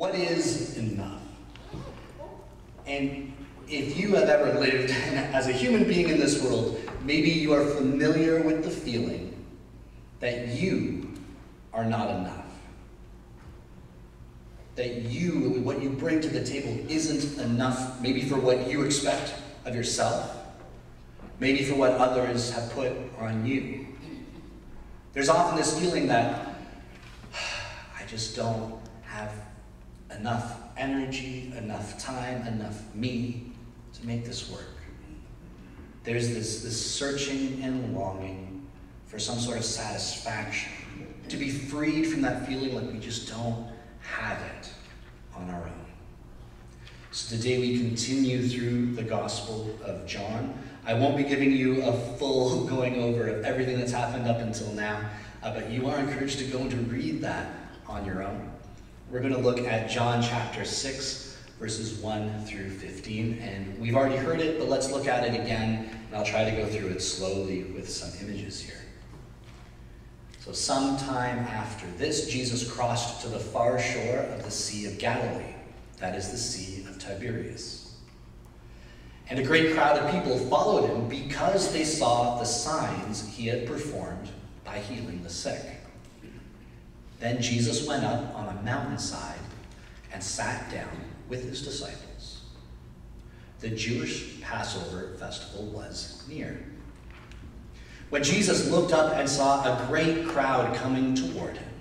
What is enough? And if you have ever lived as a human being in this world, maybe you are familiar with the feeling that you are not enough. That you, what you bring to the table isn't enough, maybe for what you expect of yourself, maybe for what others have put on you. There's often this feeling that I just don't have enough energy, enough time, enough me to make this work. There's this searching and longing for some sort of satisfaction, to be freed from that feeling like we just don't have it on our own. So today we continue through the Gospel of John. I won't be giving you a full going over of everything that's happened up until now, but you are encouraged to go and to read that on your own. We're going to look at John chapter 6, verses 1 through 15, and we've already heard it, but let's look at it again, and I'll try to go through it slowly with some images here. So sometime after this, Jesus crossed to the far shore of the Sea of Galilee, that is the Sea of Tiberias. And a great crowd of people followed him because they saw the signs he had performed by healing the sick. Then Jesus went up on a mountainside and sat down with his disciples. The Jewish Passover festival was near. When Jesus looked up and saw a great crowd coming toward him,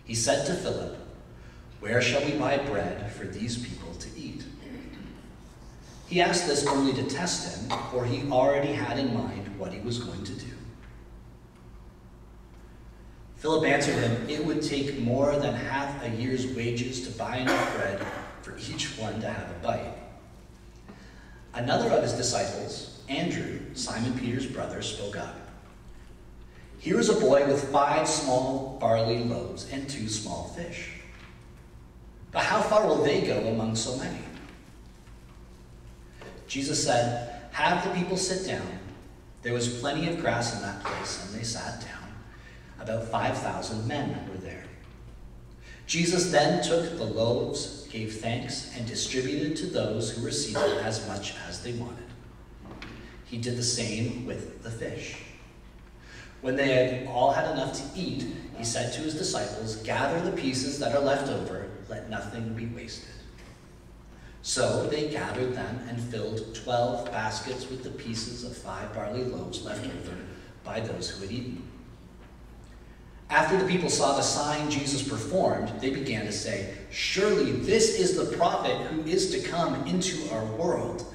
he said to Philip, "Where shall we buy bread for these people to eat?" He asked this only to test him, for he already had in mind what he was going to do. Philip answered him, "It would take more than half a year's wages to buy enough bread for each one to have a bite." Another of his disciples, Andrew, Simon Peter's brother, spoke up. "Here is a boy with 5 small barley loaves and 2 small fish. But how far will they go among so many?" Jesus said, "Have the people sit down." There was plenty of grass in that place, and they sat down. About 5,000 men were there. Jesus then took the loaves, gave thanks, and distributed to those who were seated as much as they wanted. He did the same with the fish. When they had all had enough to eat, he said to his disciples, "Gather the pieces that are left over, let nothing be wasted." So they gathered them and filled 12 baskets with the pieces of 5 barley loaves left over by those who had eaten. After the people saw the sign Jesus performed, they began to say, "Surely this is the prophet who is to come into our world."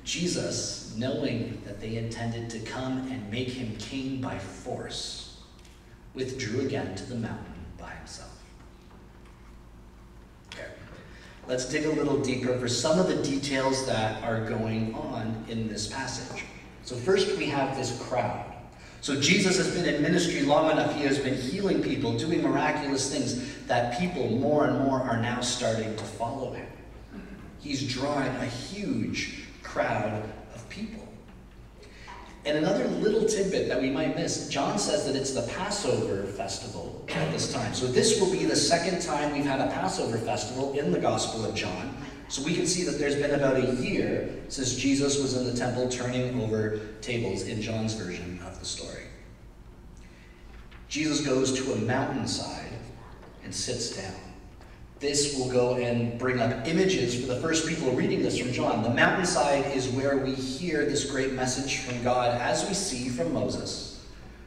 Jesus, knowing that they intended to come and make him king by force, withdrew again to the mountain by himself. Okay. Let's dig a little deeper for some of the details that are going on in this passage. So first we have this crowd. So Jesus has been in ministry long enough. He has been healing people, doing miraculous things that people more and more are now starting to follow him. He's drawing a huge crowd of people. And another little tidbit that we might miss, John says that it's the Passover festival at this time. So this will be the second time we've had a Passover festival in the Gospel of John. So we can see that there's been about a year since Jesus was in the temple turning over tables in John's version of the story. Jesus goes to a mountainside and sits down. This will go and bring up images for the first people reading this from John. The mountainside is where we hear this great message from God, as we see from Moses.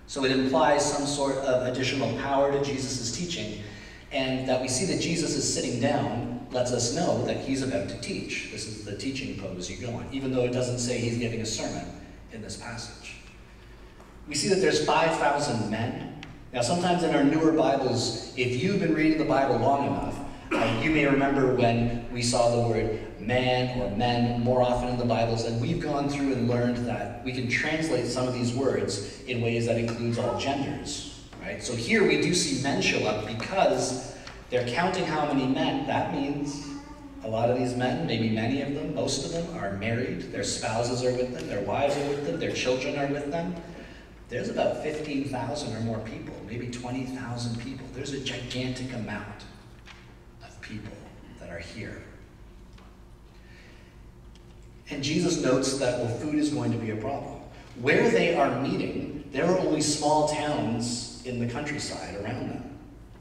So it implies some sort of additional power to Jesus' teaching, and that we see that Jesus is sitting down lets us know that he's about to teach. This is the teaching pose you go on, even though it doesn't say he's giving a sermon in this passage. We see that there's 5,000 men. Now, sometimes in our newer Bibles, if you've been reading the Bible long enough, you may remember when we saw the word man or men more often in the Bibles, and we've gone through and learned that we can translate some of these words in ways that includes all genders, right? So here we do see men show up because they're counting how many men. That means a lot of these men, maybe many of them, most of them are married. Their spouses are with them, their wives are with them, their children are with them. There's about 15,000 or more people, maybe 20,000 people. There's a gigantic amount of people. are here. And Jesus notes that, well, food is going to be a problem. Where they are meeting, there are only small towns in the countryside around them.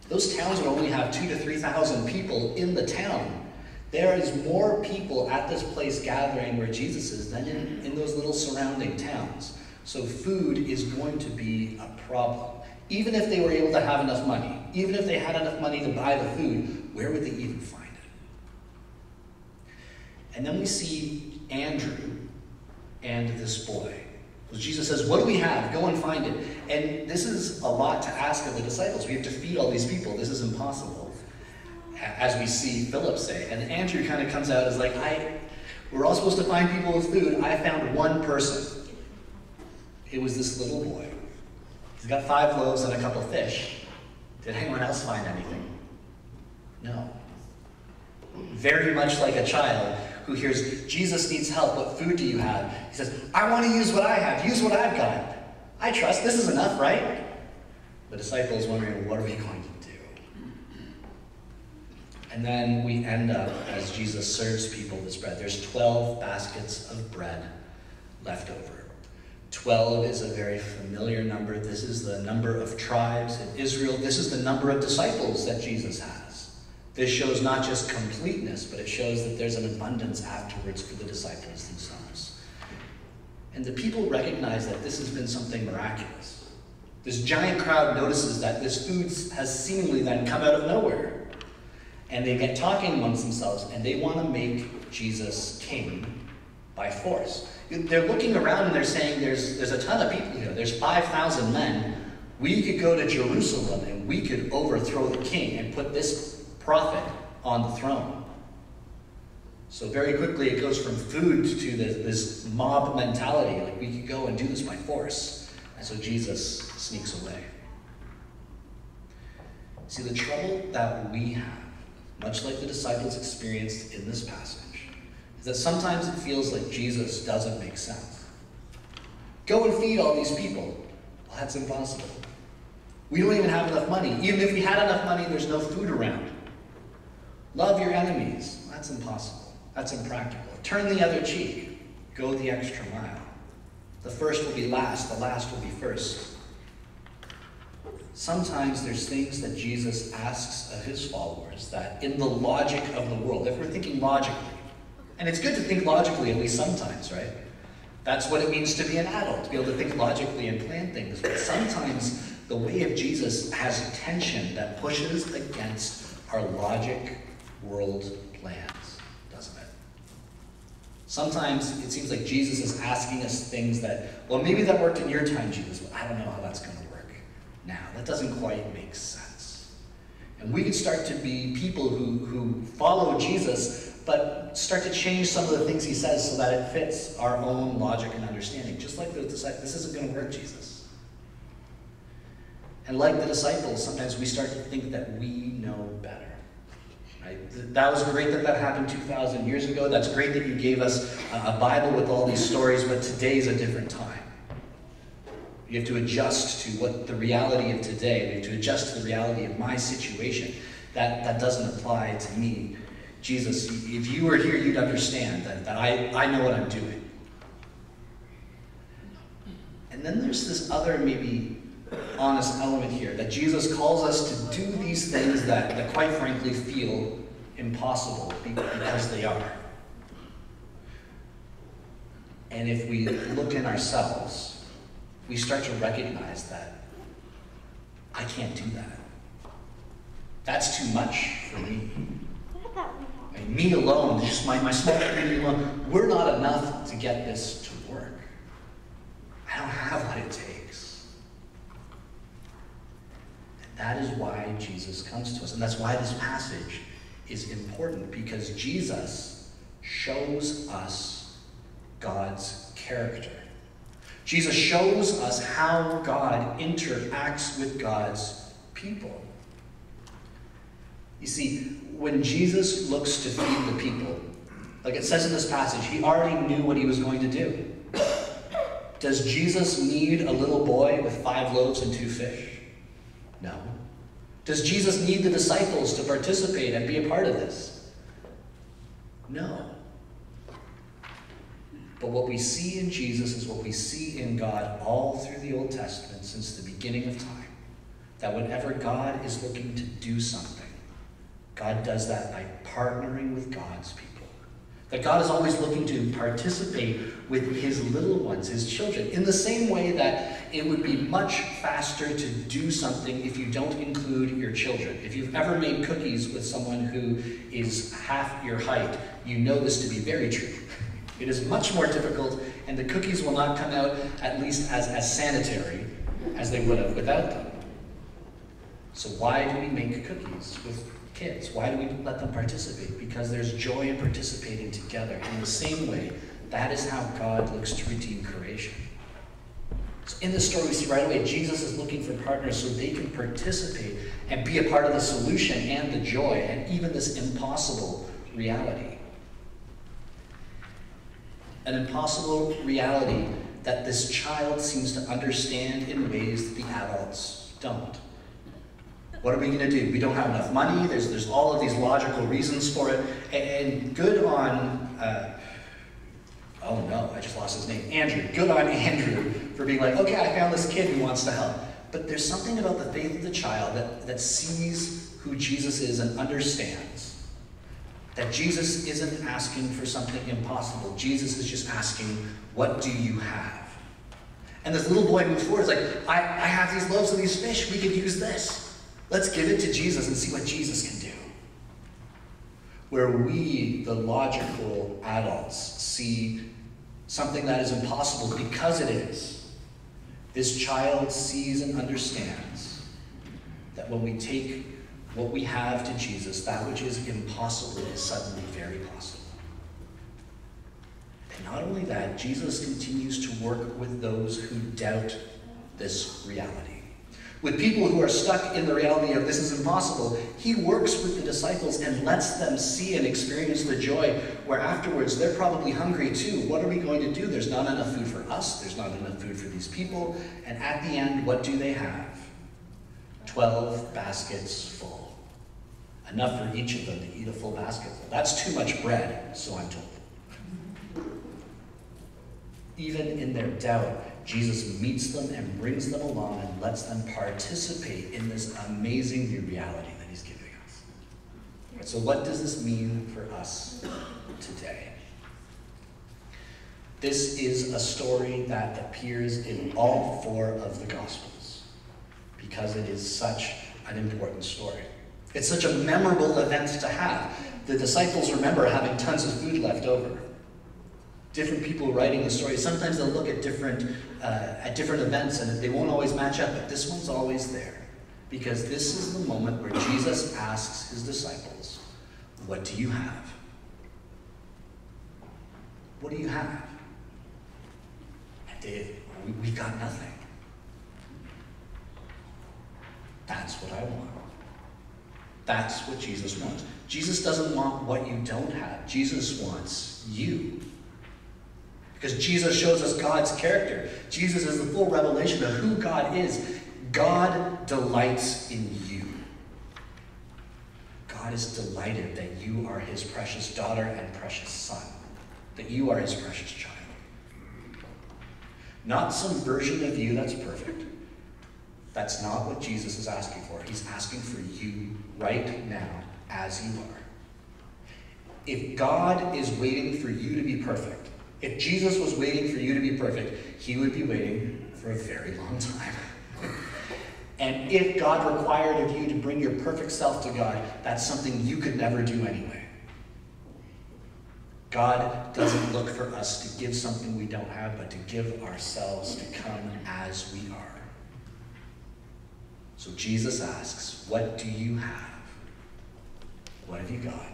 Those towns would only have 2,000 to 3,000 people in the town. There is more people at this place gathering where Jesus is than in those little surrounding towns. So food is going to be a problem. Even if they were able to have enough money, even if they had enough money to buy the food, where would they even find it? And then we see Andrew and this boy. So Jesus says, what do we have? Go and find it. And this is a lot to ask of the disciples. We have to feed all these people. This is impossible, as we see Philip say. And Andrew kind of comes out as like, we're all supposed to find people with food. I found one person. It was this little boy. He's got 5 loaves and a couple fish. Did anyone else find anything? No. Very much like a child who hears, Jesus needs help, what food do you have? He says, I want to use what I have, use what I've got. I trust this is enough, right? The disciples wondering, what are we going to do? And then we end up, as Jesus serves people this bread, there's 12 baskets of bread left over. 12 is a very familiar number. This is the number of tribes in Israel. This is the number of disciples that Jesus has. This shows not just completeness, but it shows that there's an abundance afterwards for the disciples themselves. And the people recognize that this has been something miraculous. This giant crowd notices that this food has seemingly then come out of nowhere. And they get talking amongst themselves, and they want to make Jesus king by force. They're looking around and they're saying, there's a ton of people here. There's 5,000 men. We could go to Jerusalem and we could overthrow the king and put this prophet on the throne. So very quickly it goes from food to this mob mentality. Like, we could go and do this by force. And so Jesus sneaks away. See, the trouble that we have, much like the disciples experienced in this passage, that sometimes it feels like Jesus doesn't make sense. Go and feed all these people. Well, that's impossible. We don't even have enough money. Even if we had enough money, there's no food around. Love your enemies. That's impossible. That's impractical. Turn the other cheek. Go the extra mile. The first will be last. The last will be first. Sometimes there's things that Jesus asks of his followers that in the logic of the world, if we're thinking logically, and it's good to think logically at least sometimes, right? That's what it means to be an adult, to be able to think logically and plan things. But sometimes the way of Jesus has tension that pushes against our logic world plans, doesn't it? Sometimes it seems like Jesus is asking us things that, well, maybe that worked in your time, Jesus, but I don't know how that's going to work now. That doesn't quite make sense. And we could start to be people who follow Jesus, but start to change some of the things he says so that it fits our own logic and understanding. Just like those disciples, this isn't going to work, Jesus. And like the disciples, sometimes we start to think that we know better. Right? That was great that happened 2,000 years ago. That's great that you gave us a Bible with all these stories, but today's a different time. You have to adjust to what the reality of today, you have to adjust to the reality of my situation. That doesn't apply to me. Jesus, if you were here, you'd understand that I know what I'm doing. And then there's this other maybe honest element here, that Jesus calls us to do these things that quite frankly feel impossible because they are. And if we look in ourselves, we start to recognize that I can't do that. That's too much for me. I mean, me alone, just my small community alone, we're not enough to get this to work. I don't have what it takes. And that is why Jesus comes to us. And that's why this passage is important, because Jesus shows us God's character. Jesus shows us how God interacts with God's people. You see, when Jesus looks to feed the people, like it says in this passage, he already knew what he was going to do. Does Jesus need a little boy with 5 loaves and 2 fish? No. Does Jesus need the disciples to participate and be a part of this? No. But what we see in Jesus is what we see in God all through the Old Testament since the beginning of time. That whenever God is looking to do something, God does that by partnering with God's people. That God is always looking to participate with his little ones, his children, in the same way that it would be much faster to do something if you don't include your children. If you've ever made cookies with someone who is half your height, you know this to be very true. It is much more difficult, and the cookies will not come out at least as sanitary as they would have without them. So why do we make cookies with kids? Why do we let them participate? Because there's joy in participating together. In the same way, that is how God looks to redeem creation. So in this story, we see right away, Jesus is looking for partners so they can participate and be a part of the solution and the joy and even this impossible reality. An impossible reality that this child seems to understand in ways that the adults don't. What are we going to do? We don't have enough money. There's all of these logical reasons for it. And good on, oh no, I just lost his name. Andrew. Good on Andrew for being like, okay, I found this kid who wants to help. But there's something about the faith of the child that sees who Jesus is and understands that Jesus isn't asking for something impossible. Jesus is just asking, what do you have? And this little boy moves forward. He's like, I have these loaves and these fish. We could use this. Let's give it to Jesus and see what Jesus can do. Where we, the logical adults, see something that is impossible because it is, this child sees and understands that when we take what we have to Jesus, that which is impossible is suddenly very possible. And not only that, Jesus continues to work with those who doubt this reality. With people who are stuck in the reality of this is impossible, he works with the disciples and lets them see and experience the joy where afterwards they're probably hungry too. What are we going to do? There's not enough food for us. There's not enough food for these people. And at the end, what do they have? 12 baskets full. Enough for each of them to eat a full basketful. That's too much bread, so I'm told. Even in their doubt, Jesus meets them and brings them along and lets them participate in this amazing new reality that he's giving us. So what does this mean for us today? This is a story that appears in all 4 of the Gospels because it is such an important story. It's such a memorable event to have. The disciples remember having tons of food left over. Different people writing the story, sometimes they'll look at different events and they won't always match up, but this one's always there. Because this is the moment where Jesus asks his disciples, what do you have? What do you have? And we got nothing. That's what I want. That's what Jesus wants. Jesus doesn't want what you don't have. Jesus wants you. Because Jesus shows us God's character. Jesus is the full revelation of who God is. God delights in you. God is delighted that you are his precious daughter and precious son. That you are his precious child. Not some version of you that's perfect. That's not what Jesus is asking for. He's asking for you right now as you are. If God is waiting for you to be perfect, if Jesus was waiting for you to be perfect, he would be waiting for a very long time. And if God required of you to bring your perfect self to God, that's something you could never do anyway. God doesn't look for us to give something we don't have, but to give ourselves to come as we are. So Jesus asks, what do you have? What have you got?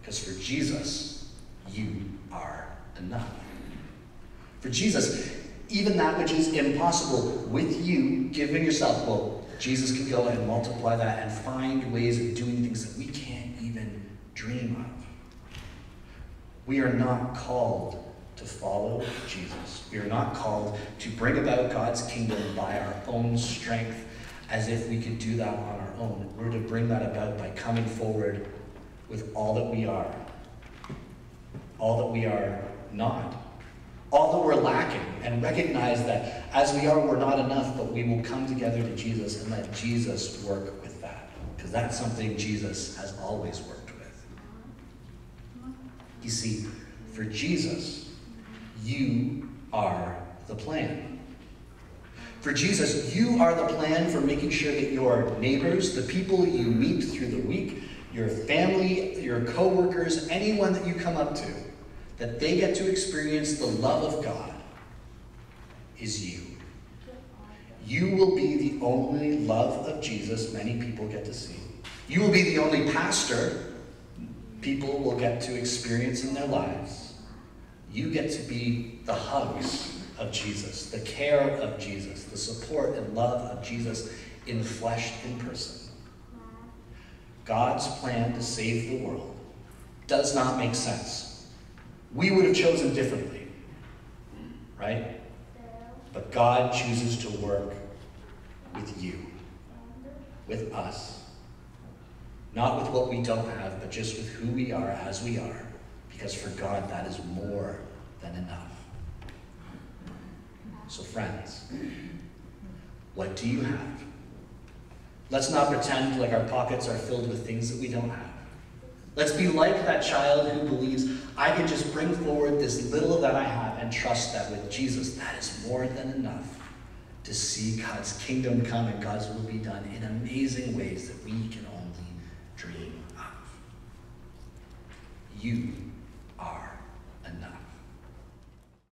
Because for Jesus, you are enough. For Jesus, even that which is impossible with you giving yourself, well, Jesus can go and multiply that and find ways of doing things that we can't even dream of. We are not called to follow Jesus. We are not called to bring about God's kingdom by our own strength as if we could do that on our own. We're to bring that about by coming forward with all that we are all that we are not, all that we're lacking, and recognize that as we are, we're not enough, but we will come together to Jesus and let Jesus work with that, because that's something Jesus has always worked with. You see, for Jesus, you are the plan. For Jesus, you are the plan for making sure that your neighbors, the people you meet through the week, your family, your co-workers, anyone that you come up to, that they get to experience the love of God is you. You will be the only love of Jesus many people get to see. You will be the only pastor people will get to experience in their lives. You get to be the hugs of Jesus, the care of Jesus, the support and love of Jesus in flesh, in person. God's plan to save the world does not make sense. We would have chosen differently, right? But God chooses to work with you, with us. Not with what we don't have, but just with who we are as we are. Because for God, that is more than enough. So friends, what do you have? Let's not pretend like our pockets are filled with things that we don't have. Let's be like that child who believes, I can just bring forward this little that I have and trust that with Jesus, that is more than enough to see God's kingdom come and God's will be done in amazing ways that we can only dream of. You are